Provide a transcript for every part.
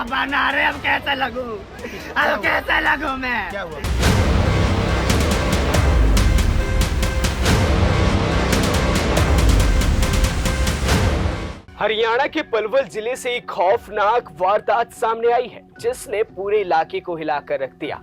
बना रहे, अब कैसे लगूं? अब कैसे लगूं मैं? क्या हुआ? हरियाणा के पलवल जिले से एक खौफनाक वारदात सामने आई है जिसने पूरे इलाके को हिलाकर रख दिया।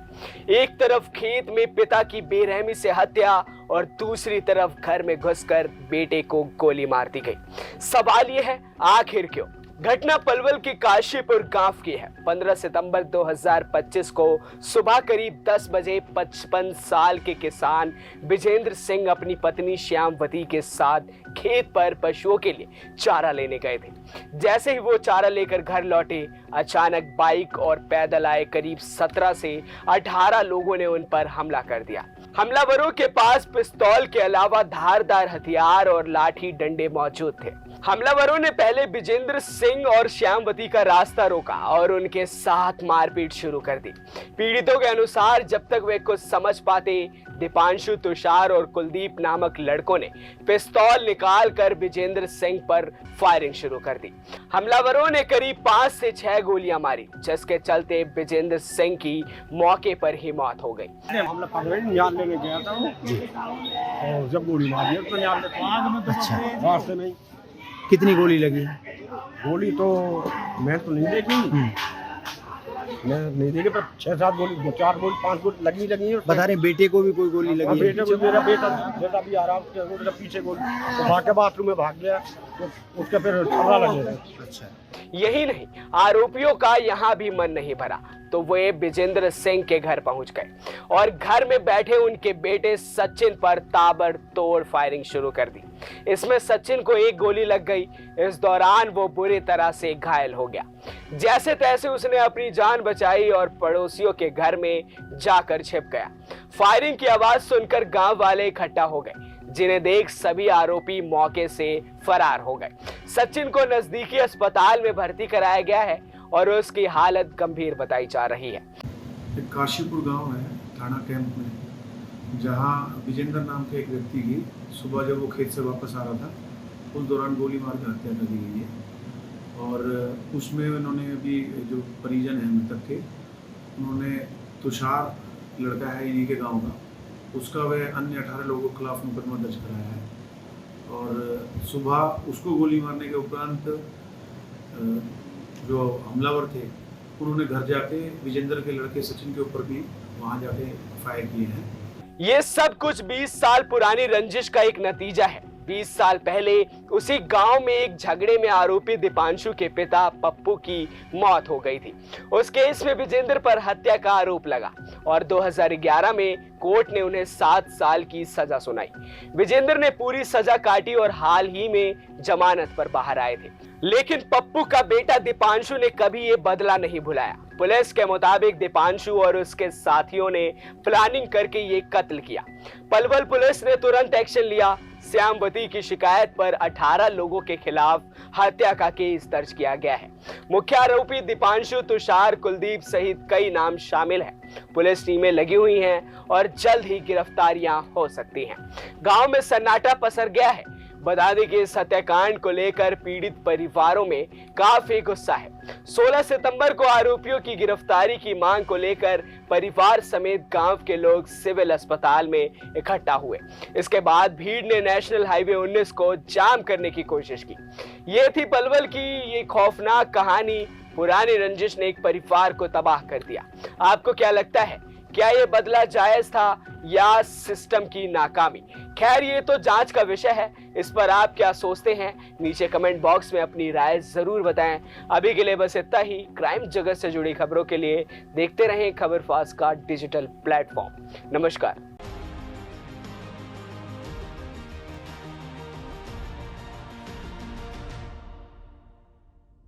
एक तरफ खेत में पिता की बेरहमी से हत्या और दूसरी तरफ घर में घुसकर बेटे को गोली मार दी गई। सवाल यह है, आखिर क्यों? घटना पलवल के काशीपुर गांव की है। 15 सितंबर 2025 को सुबह करीब 10 बजे 55 साल के किसान विजेंद्र सिंह अपनी पत्नी श्यामवती के साथ खेत पर पशुओं के लिए चारा लेने गए थे। जैसे ही वो चारा लेकर घर लौटे, अचानक बाइक और पैदल आए करीब 17 से 18 लोगों ने उन पर हमला कर दिया। हमलावरों के पास पिस्तौल के अलावा धारदार हथियार और लाठी डंडे मौजूद थे। हमलावरों ने पहले विजेंद्र सिंह और श्यामवती का रास्ता रोका और उनके साथ मारपीट शुरू कर दी। पीड़ितों के अनुसार जब तक वे कुछ समझ पाते, दीपांशु, तुषार और कुलदीप नामक लड़कों ने पिस्तौल निकालकर विजेंद्र सिंह पर फायरिंग शुरू कर दी। हमलावरों ने करीब 5 से 6 गोलियां मारी, जिसके चलते विजेंद्र सिंह की मौके पर ही मौत हो गई। हमला न्याल लेने गया था और जब गोली मारी तो न्याल अच्छा, रास्ते में कितनी गोली लगी? गोली तो मैं तो नहीं देखी, मैं नहीं देखी, पर 6-7 गोली, 4 गोली 5 गोली लगी है। बता रहे बेटे को भी कोई गोली लगी है? बेटे को, मेरा बेटा भी आराम से मेरा पीछे गोली तो भाग के बाथरूम में भाग गया, तो उसके फिर छर्रा लगे थे। अच्छा, यही नहीं, आरोपियों का यहाँ भी मन नहीं भरा तो वे विजेंद्र सिंह के घर पहुंच गए और घर में बैठे उनके बेटे सचिन पर ताबड़तोड़ फायरिंग शुरू कर दी। इसमें सचिन को एक गोली लग गई। इस दौरान वो बुरी तरह से घायल हो गया। जैसे तैसे उसने अपनी जान बचाई और पड़ोसियों के घर में जाकर छिप गया। फायरिंग की आवाज सुनकर गांव वाले इकट्ठा हो गए, जिन्हें देख सभी आरोपी मौके से फरार हो गए। सचिन को नजदीकी अस्पताल में भर्ती कराया गया है और उसकी हालत गंभीर बताई जा रही है। एक काशीपुर गांव है थाना कैंप में, जहां विजेंद्र नाम के एक व्यक्ति की सुबह जब वो खेत से वापस आ रहा था, उस दौरान गोली मार कर हत्या कर दी गई है। और उसमें उन्होंने अभी जो परिजन हैं मृतक के, उन्होंने तुषार लड़का है इन्हीं के गाँव का, उसका वह अन्य 18 लोगों के खिलाफ मुकदमा दर्ज कराया है। और सुबह उसको गोली मारने के उपरांत जो हमलावर थे उन्होंने घर जाके विजेंद्र के लड़के सचिन के ऊपर भी वहां जाके फायर किए हैं। ये सब कुछ 20 साल पुरानी रंजिश का एक नतीजा है। 20 साल पहले उसी गांव में एक झगड़े में आरोपी दीपांशु के पिता पप्पू की मौत हो गई थी। उस केस में विजेंद्र पर हत्या का आरोप लगा और 2011 में कोर्ट ने उन्हें 7 साल की सजा सुनाई। विजेंद्र ने पूरी सजा काटी और हाल ही में जमानत पर बाहर आए थे। लेकिन पप्पू का बेटा दीपांशु ने कभी ये बदला नहीं भुलाया। पुलिस के मुताबिक दीपांशु और उसके साथियों ने प्लानिंग करके ये कत्ल किया। पलवल पुलिस ने तुरंत एक्शन लिया। श्यामवती की शिकायत पर 18 लोगों के खिलाफ हत्या का केस दर्ज किया गया है। मुख्य आरोपी दीपांशु, तुषार, कुलदीप सहित कई नाम शामिल हैं। पुलिस टीमें लगी हुई हैं और जल्द ही गिरफ्तारियां हो सकती हैं। गांव में सन्नाटा पसर गया है। बता दें कि इस हत्याकांड को लेकर पीड़ित परिवारों में काफी गुस्सा है। 16 सितंबर को आरोपियों की गिरफ्तारी की मांग को लेकर परिवार समेत गांव के लोग सिविल अस्पताल में इकट्ठा हुए। इसके बाद भीड़ ने नेशनल हाईवे 19 को जाम करने की कोशिश की। ये थी पलवल की ये खौफनाक कहानी। पुरानी रंजिश ने एक परिवार को तबाह कर दिया। आपको क्या लगता है, क्या ये बदला जायज था या सिस्टम की नाकामी? खैर, ये तो जांच का विषय है। इस पर आप क्या सोचते हैं, नीचे कमेंट बॉक्स में अपनी राय जरूर बताएं। अभी के लिए बस इतना ही। क्राइम जगत से जुड़ी खबरों के लिए देखते रहें खबर फास्ट का डिजिटल प्लेटफॉर्म। नमस्कार।